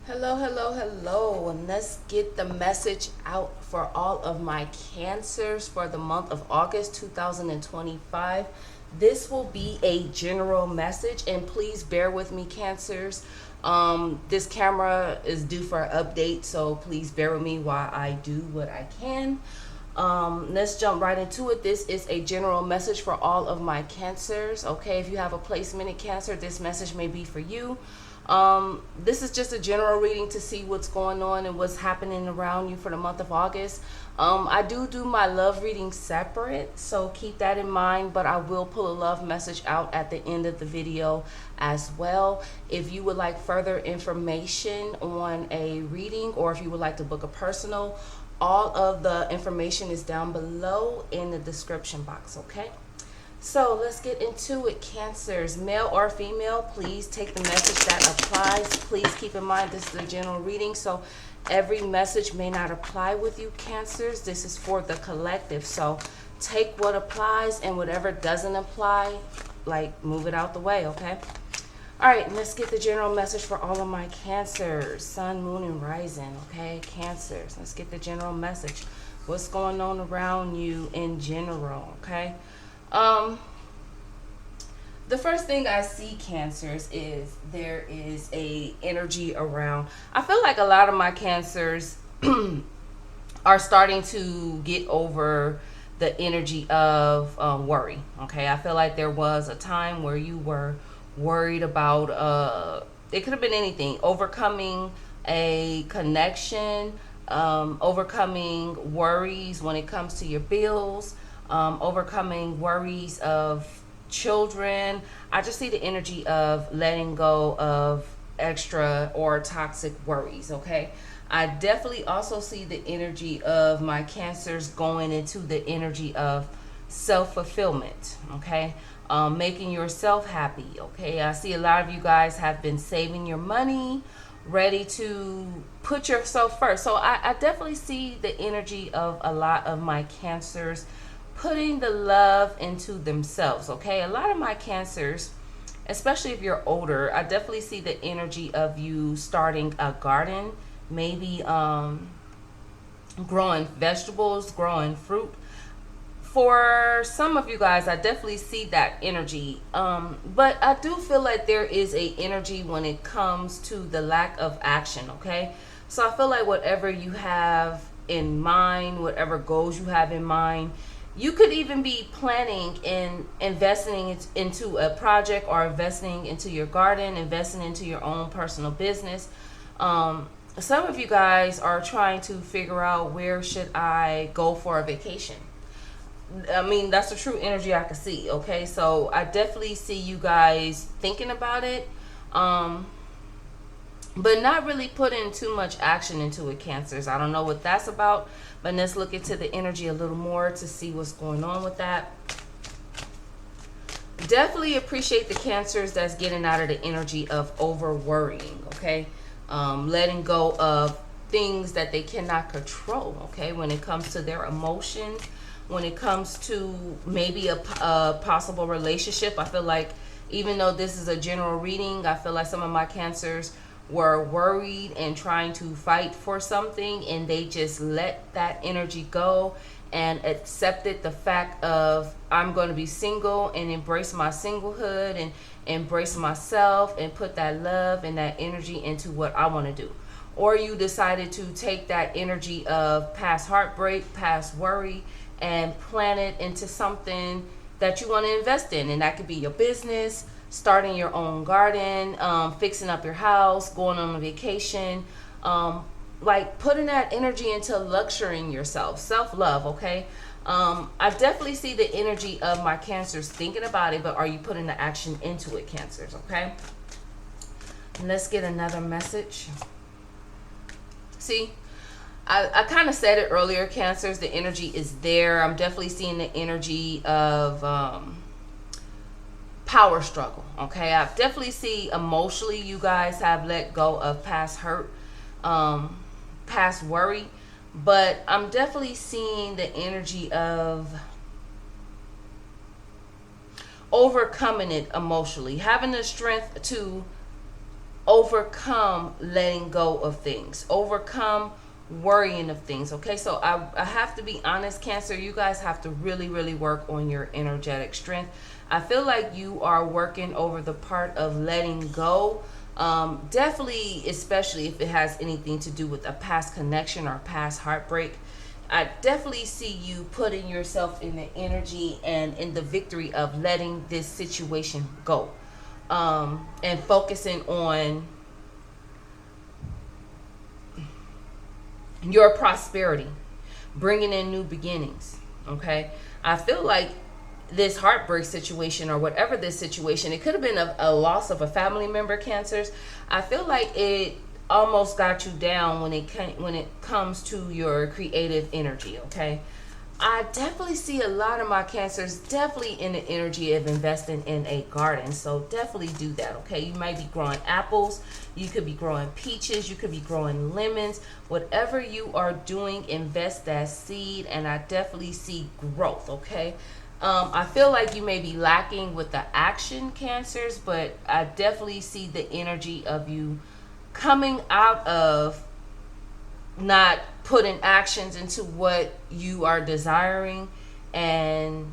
Hello, hello, hello, and let's get the message out for all of my cancers for the month of August 2025. This will be a general message, and please bear with me, cancers. This camera is due for an update, so please bear with me while I do what I can. Let's jump right into it. This is a general message for all of my cancers. Okay, if you have a placement in cancer, this message may be for you. This is just a general reading to see what's going on and what's happening around you for the month of August. I do my love reading separate, so keep that in mind, but I will pull a love message out at the end of the video as well. If you would like further information on a reading, or if you would like to book a personal, all of the information is down below in the description box, okay? So let's get into it, cancers, male or female. Please take the message that applies. Please keep in mind this is a general reading, so every message may not apply with you, cancers. This is for the collective, so take what applies, and whatever doesn't apply, like, move it out the way, okay? All right, let's get the general message for all of my cancers, sun, moon, and rising, okay? Cancers, let's get the general message. What's going on around you in general, okay? The first thing I see, cancers, is there is a energy around. I feel like a lot of my cancers are starting to get over the energy of worry. Okay, I feel like there was a time where you were worried about it could have been anything, overcoming a connection, overcoming worries when it comes to your bills, overcoming worries of children. I just see the energy of letting go of extra or toxic worries, okay? I definitely also see the energy of my cancers going into the energy of self-fulfillment, okay? Making yourself happy, okay? I see a lot of you guys have been saving your money, ready to put yourself first. So I definitely see the energy of a lot of my cancers putting the love into themselves, okay? A lot of my cancers, especially if you're older, I definitely see the energy of you starting a garden, maybe growing vegetables, growing fruit. For some of you guys, I definitely see that energy, but I do feel like there is a energy when it comes to the lack of action, okay? So I feel like whatever you have in mind, whatever goals you have in mind, you could even be planning and investing into a project, or investing into your garden, investing into your own personal business. Some of you guys are trying to figure out, where should I go for a vacation? I mean, that's the true energy I can see, okay? So I definitely see you guys thinking about it, but not really putting too much action into it, cancers. I don't know what that's about, but let's look into the energy a little more to see what's going on with that. Definitely appreciate the cancers that's getting out of the energy of over worrying, okay? Letting go of things that they cannot control, okay? When it comes to their emotions, when it comes to maybe a possible relationship, I feel like, even though this is a general reading, I feel like some of my cancers were worried and trying to fight for something, and they just let that energy go and accepted the fact of, I'm going to be single, and embrace my singlehood and embrace myself and put that love and that energy into what I want to do. Or you decided to take that energy of past heartbreak, past worry, and plan it into something that you want to invest in. And that could be your business, starting your own garden, fixing up your house, going on a vacation, like putting that energy into luxurying yourself, self-love, okay? I definitely see the energy of my cancers thinking about it, but are you putting the action into it, cancers, okay? And let's get another message. See, I kind of said it earlier, cancers, the energy is there. I'm definitely seeing the energy of power struggle, okay? I definitely see emotionally you guys have let go of past hurt, past worry, but I'm definitely seeing the energy of overcoming it emotionally, having the strength to overcome letting go of things, overcome worrying of things. Okay, so I have to be honest, Cancer, you guys have to really, really work on your energetic strength. I feel like you are working over the part of letting go. Definitely, especially if it has anything to do with a past connection or past heartbreak. I definitely see you putting yourself in the energy and in the victory of letting this situation go, and focusing on your prosperity, bringing in new beginnings. Okay, I feel like this heartbreak situation or whatever this situation, it could have been a loss of a family member, Cancers. I feel like it almost got you down when it comes to your creative energy. Okay, I definitely see a lot of my Cancers definitely in the energy of investing in a garden. So definitely do that. Okay, you might be growing apples, you could be growing peaches, you could be growing lemons. Whatever you are doing, invest that seed, and I definitely see growth. Okay, I feel like you may be lacking with the action, Cancers, but I definitely see the energy of you coming out of not putting actions into what you are desiring and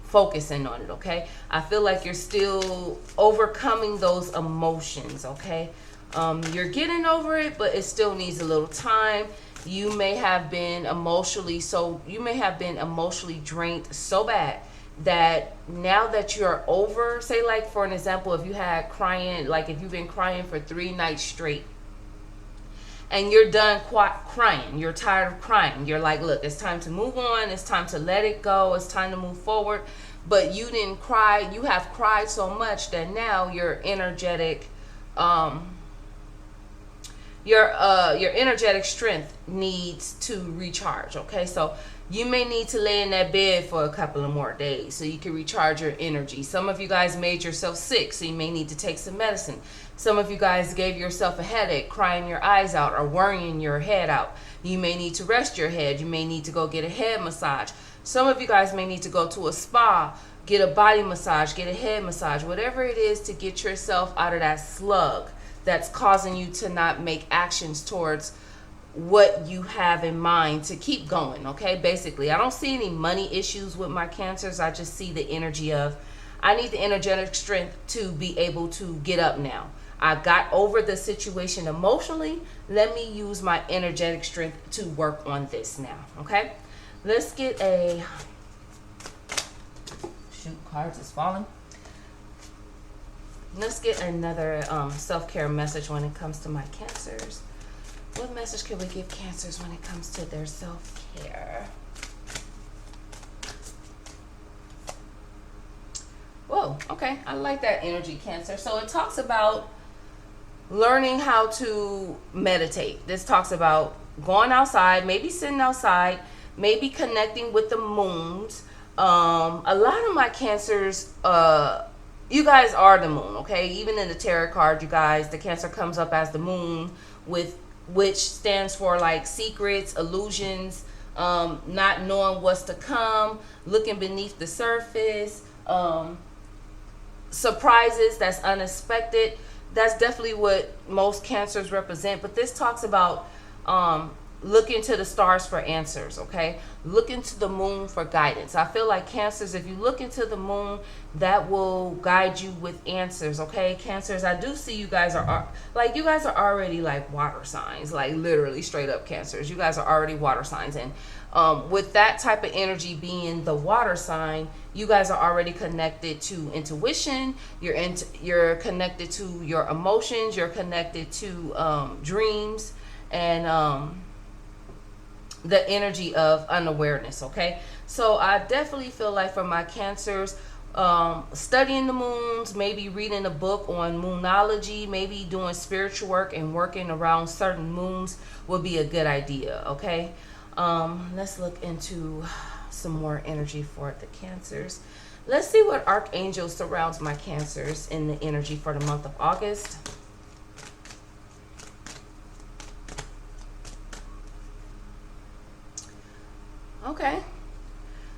focusing on it. Okay, I feel like you're still overcoming those emotions. Okay, you're getting over it, but it still needs a little time. You may have been emotionally drained so bad that now that you're over, say like for an example, if you had crying, like if you've been crying for 3 nights straight and you're done crying, you're tired of crying, you're like, look, it's time to move on, it's time to let it go, it's time to move forward. But you didn't cry, you have cried so much that now your energetic your energetic strength needs to recharge. Okay, so you may need to lay in that bed for a couple of more days so you can recharge your energy. Some of you guys made yourself sick, so you may need to take some medicine. Some of you guys gave yourself a headache, crying your eyes out or worrying your head out. You may need to rest your head. You may need to go get a head massage. Some of you guys may need to go to a spa, get a body massage, get a head massage, whatever it is to get yourself out of that slug that's causing you to not make actions towards what you have in mind to keep going. Okay, basically, I don't see any money issues with my Cancers. I just see the energy of, I need the energetic strength to be able to get up now. I got over the situation emotionally. Let me use my energetic strength to work on this now. Okay, let's get a, shoot, cards is falling. Let's get another self-care message when it comes to my Cancers. What message can we give Cancers when it comes to their self-care? Whoa, okay, I like that energy, Cancer. So it talks about learning how to meditate. This talks about going outside, maybe sitting outside, maybe connecting with the moons. A lot of my Cancers, you guys are the moon. Okay, even in the tarot card, you guys, the Cancer comes up as the moon, with which stands for like secrets, illusions, not knowing what's to come, looking beneath the surface, surprises that's unexpected. That's definitely what most Cancers represent. But this talks about looking to the stars for answers. Okay, look into the moon for guidance. I feel like Cancers, if you look into the moon, that will guide you with answers. Okay, Cancers, I do see you guys are like, you guys are already like water signs, like literally straight up Cancers. You guys are already water signs, and with that type of energy being the water sign, you guys are already connected to intuition. You're connected to your emotions. You're connected to dreams and the energy of unawareness. Okay, so I definitely feel like for my Cancers, studying the moons, maybe reading a book on moonology, maybe doing spiritual work and working around certain moons would be a good idea. Okay, let's look into some more energy for the Cancers. Let's see what archangel surrounds my Cancers in the energy for the month of August. Okay,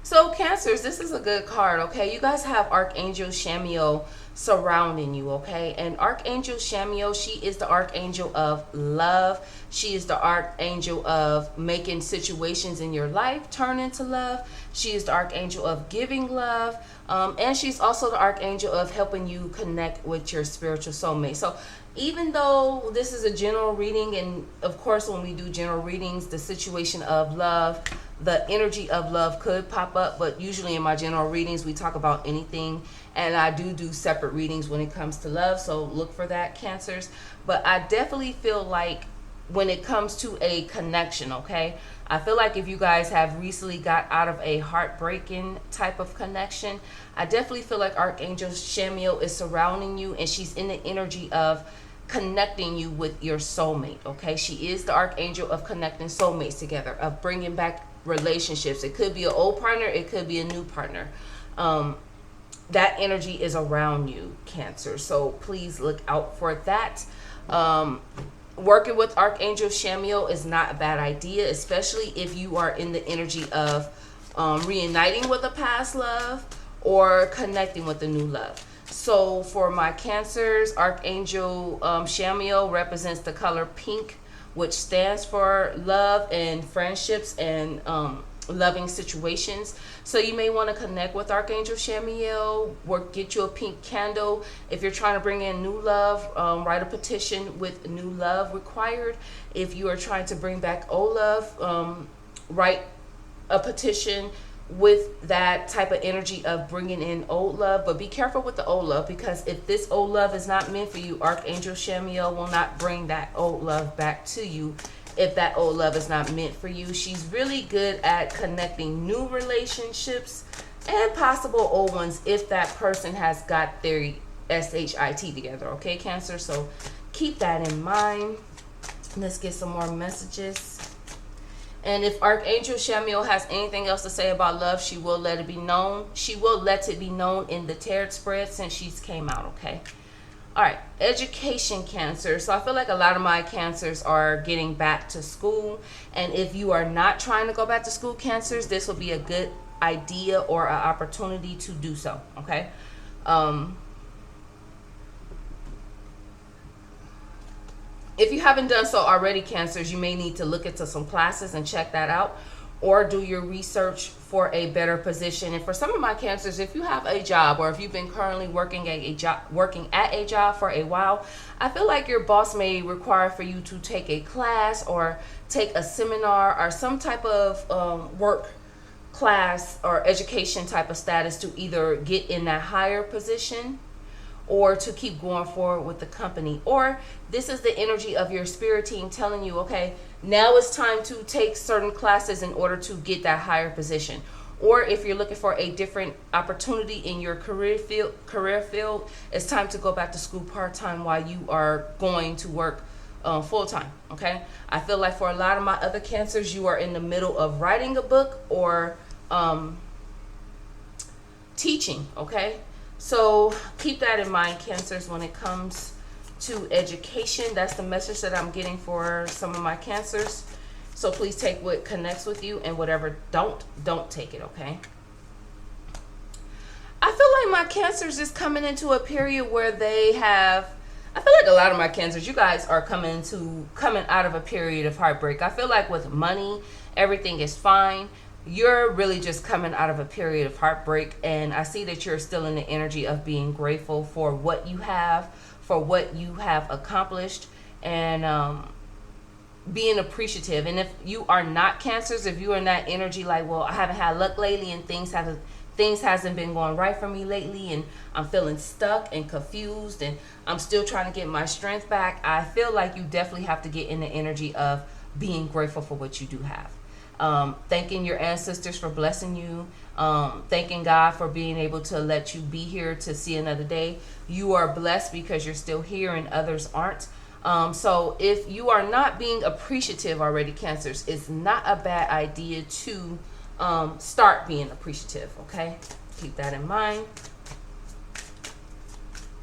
so Cancers Cancers, this is a good card, okay? You guys have Archangel Chamuel surrounding you, okay? And Archangel Chamuel, she is the archangel of love. She is the archangel of making situations in your life turn into love. She is the archangel of giving love. And she's also the archangel of helping you connect with your spiritual soulmate. So even though this is a general reading, and of course when we do general readings, the situation of love, the energy of love could pop up, but usually in my general readings we talk about anything, and I do separate readings when it comes to love, so look for that, Cancers. But I definitely feel like when it comes to a connection, okay, I feel like if you guys have recently got out of a heartbreaking type of connection, I definitely feel like Archangel Chamuel is surrounding you, and she's in the energy of connecting you with your soulmate, okay? She is the archangel of connecting soulmates together, of bringing back relationships. It could be an old partner, it could be a new partner. That energy is around you, Cancer, so please look out for that. Working with Archangel Chamuel is not a bad idea, especially if you are in the energy of reuniting with a past love or connecting with a new love. So for my Cancers, Archangel Chamuel represents the color pink, which stands for love and friendships and loving situations. So you may want to connect with Archangel Chamuel, or get you a pink candle. If you're trying to bring in new love, write a petition with new love required. If you are trying to bring back old love, write a petition with that type of energy of bringing in old love. But be careful with the old love, because if this old love is not meant for you, Archangel Chamuel will not bring that old love back to you. If that old love is not meant for you, she's really good at connecting new relationships and possible old ones if that person has got their SHIT together, okay, Cancer? So keep that in mind. Let's get some more messages. And if Archangel Chamuel has anything else to say about love, she will let it be known. She will let it be known in the tarot spread since she's came out, okay? All right, education, Cancer. So I feel like a lot of my Cancers are getting back to school. And if you are not trying to go back to school, Cancers, this will be a good idea or an opportunity to do so, okay? If you haven't done so already, Cancers, you may need to look into some classes and check that out, or do your research for a better position. And for some of my Cancers, if you have a job, or if you've been currently working at a job for a while, I feel like your boss may require for you to take a class or take a seminar or some type of work class or education type of status to either get in that higher position or to keep going forward with the company. Or this is the energy of your spirit team telling you, okay, now it's time to take certain classes in order to get that higher position. Or if you're looking for a different opportunity in your career field, it's time to go back to school part-time while you are going to work full-time, okay? I feel like for a lot of my other Cancers, you are in the middle of writing a book or teaching, okay? So keep that in mind, Cancers, when it comes to education. That's the message that I'm getting for some of my Cancers. So please take what connects with you, and whatever don't take it, okay? I feel like my Cancers is coming into a period where they have, I feel like a lot of my Cancers, you guys are coming out of a period of heartbreak. I feel like with money, everything is fine. You're really just coming out of a period of heartbreak, and I see that you're still in the energy of being grateful for what you have, for what you have accomplished, and being appreciative. And if you are not Cancers, if you are in that energy like, well, I haven't had luck lately and things hasn't been going right for me lately, and I'm feeling stuck and confused, and I'm still trying to get my strength back, I feel like you definitely have to get in the energy of being grateful for what you do have. Thanking your ancestors for blessing you, thanking God for being able to let you be here to see another day. You are blessed because you're still here and others aren't. So if you are not being appreciative already, Cancers, it's not a bad idea to start being appreciative, okay? Keep that in mind.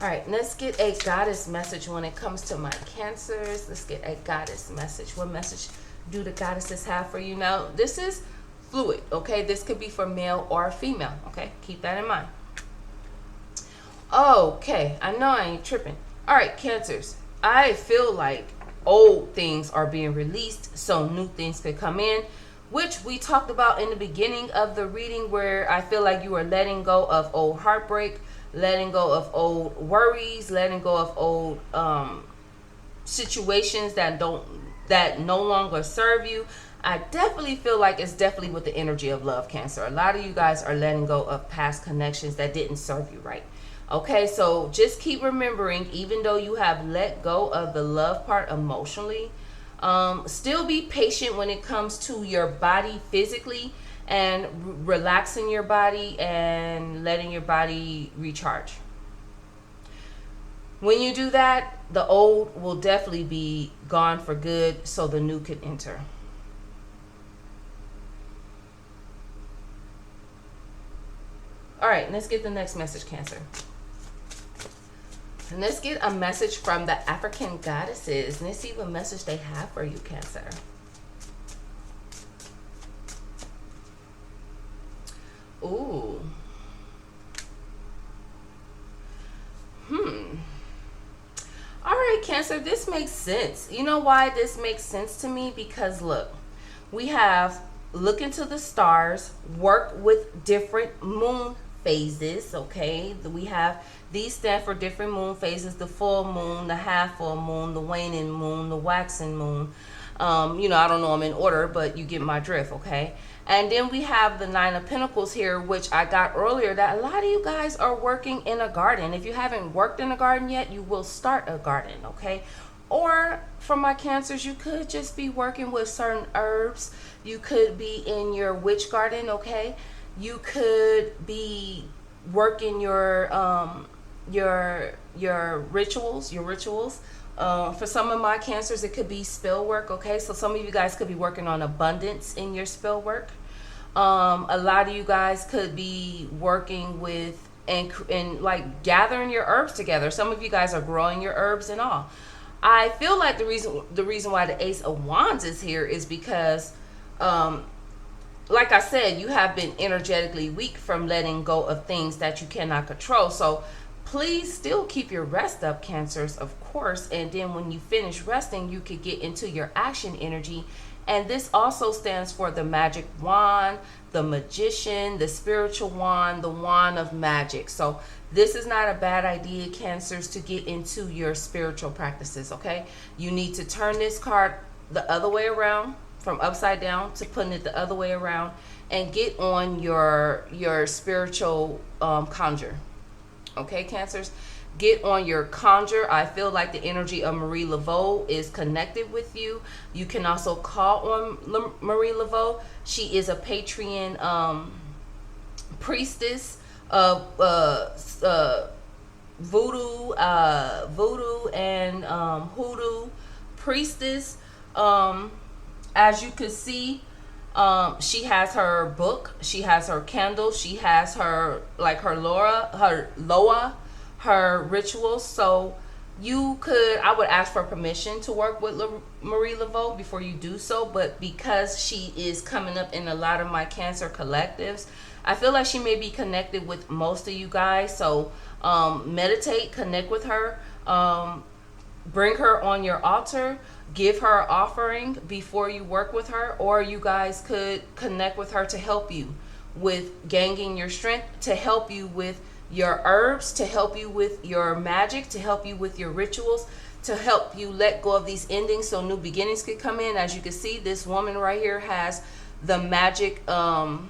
All right, let's get a goddess message when it comes to my Cancers. Let's get a goddess message. What message do the goddesses have for you? Now, this is fluid, okay? This could be for male or female, okay? Keep that in mind. Okay, I know I ain't tripping. All right, Cancers. I feel like old things are being released so new things could come in, which we talked about in the beginning of the reading, where I feel like you are letting go of old heartbreak, letting go of old worries, letting go of old situations that no longer serve you. I definitely feel like it's definitely with the energy of love, Cancer. A lot of you guys are letting go of past connections that didn't serve you right. Okay, so just keep remembering, even though you have let go of the love part emotionally, still be patient when it comes to your body physically, and relaxing your body and letting your body recharge. When you do that, the old will definitely be gone for good so the new can enter. All right, let's get the next message, Cancer. And let's get a message from the African goddesses. And let's see what message they have for you, Cancer. Ooh. All right, Cancer, this makes sense. You know why this makes sense to me? Because look, we have look into the stars, work with different moon phases, okay? We have these stand for different moon phases: the full moon, the half full moon, the waning moon, the waxing moon. I don't know them in order, but you get my drift, okay? And then we have the Nine of Pentacles here, which I got earlier, that a lot of you guys are working in a garden. If you haven't worked in a garden yet, you will start a garden, okay? Or for my Cancers, you could just be working with certain herbs. You could be in your witch garden, okay? You could be working your rituals, for some of my Cancers, it could be spell work, okay? So some of you guys could be working on abundance in your spell work. A lot of you guys could be working with and like gathering your herbs together. Some of you guys are growing your herbs and all. I feel like the reason why the Ace of Wands is here is because like I said, you have been energetically weak from letting go of things that you cannot control. So please still keep your rest up, Cancers, of course. And then when you finish resting, you could get into your action energy. And this also stands for the magic wand, the magician, the spiritual wand, the wand of magic. So this is not a bad idea, Cancers, to get into your spiritual practices, okay? You need to turn this card the other way around, from upside down to putting it the other way around, and get on your spiritual conjure. Okay, Cancers, get on your conjure. I feel like the energy of Marie Laveau is connected with you. You can also call on Marie Laveau. She is a Patreon priestess of voodoo and hoodoo priestess. As you can see, she has her book, she has her candle, she has her loa, her rituals. So I would ask for permission to work with Marie Laveau before you do so. But because she is coming up in a lot of my Cancer collectives, I feel like she may be connected with most of you guys. So meditate, connect with her, bring her on your altar, give her an offering before you work with her. Or you guys could connect with her to help you with gaining your strength, to help you with your herbs, to help you with your magic, to help you with your rituals, to help you let go of these endings so new beginnings could come in. As you can see, this woman right here has the magic, and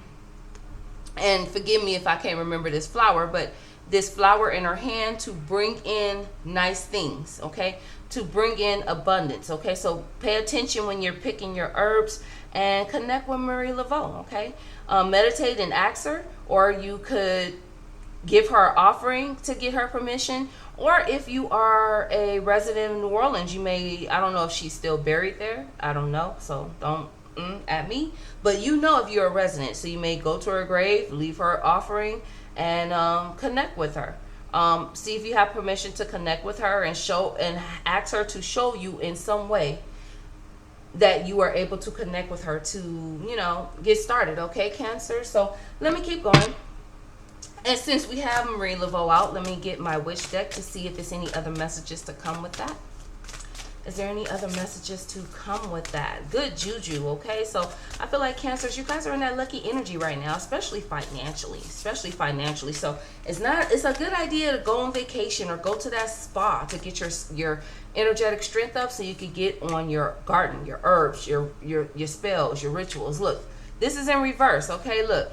forgive me if I can't remember this flower, but this flower in her hand to bring in nice things, okay? To bring in abundance, okay? So pay attention when you're picking your herbs, and connect with Marie Laveau, okay? Meditate and ask her, or you could give her an offering to get her permission. Or if you are a resident of New Orleans, you may, I don't know if she's still buried there, I don't know, so don't at me, but if you're a resident, so you may go to her grave, leave her offering, and connect with her. See if you have permission to connect with her, and ask her to show you in some way that you are able to connect with her to, you know, get started. Okay, Cancer. So let me keep going. And since we have Marie Laveau out, let me get my wish deck to see if there's any other messages to come with that. Is there any other messages to come with that? Good juju, okay? So I feel like Cancers, you guys are in that lucky energy right now, especially financially. So it's a good idea to go on vacation or go to that spa to get your energetic strength up so you could get on your garden, your herbs, your spells, your rituals. Look, this is in reverse, okay? Look.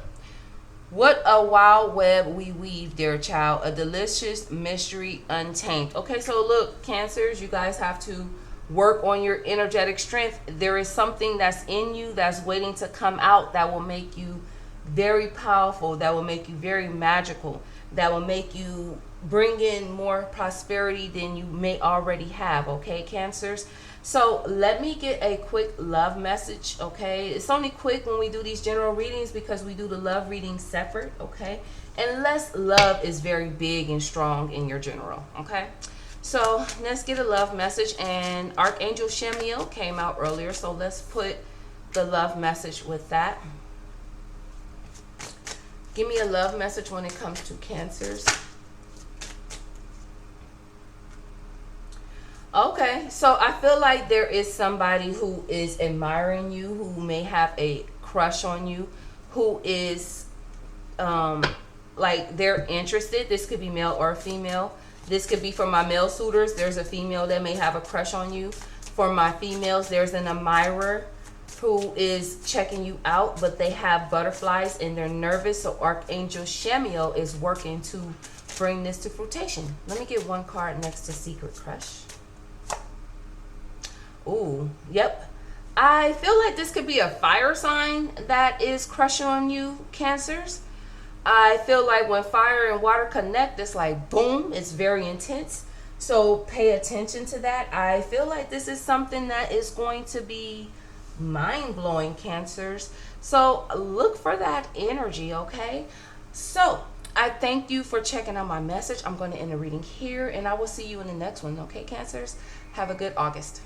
What a wild web we weave, dear child. A delicious mystery untamed. Okay, so look, Cancers, you guys have to work on your energetic strength. There is something that's in you that's waiting to come out that will make you very powerful, that will make you very magical, that will make you bring in more prosperity than you may already have. Okay, Cancers? So let me get a quick love message, okay? It's only quick when we do these general readings because we do the love reading separate, okay? Unless love is very big and strong in your general, okay? So let's get a love message. And Archangel Chamuel came out earlier, so let's put the love message with that. Give me a love message when it comes to Cancers. Okay, so I feel like there is somebody who is admiring you, who may have a crush on you, who is like they're interested. This could be male or female. This could be for my male suitors. There's a female that may have a crush on you. For my females, there's an admirer who is checking you out, but they have butterflies and they're nervous. So Archangel Chamuel is working to bring this to fruition. Let me get one card next to Secret Crush. Ooh, yep. I feel like this could be a fire sign that is crushing on you, Cancers. I feel like when fire and water connect, it's like boom, it's very intense. So pay attention to that. I feel like this is something that is going to be mind-blowing, Cancers. So look for that energy, okay? So I thank you for checking out my message. I'm going to end the reading here, and I will see you in the next one, okay, Cancers? Have a good August.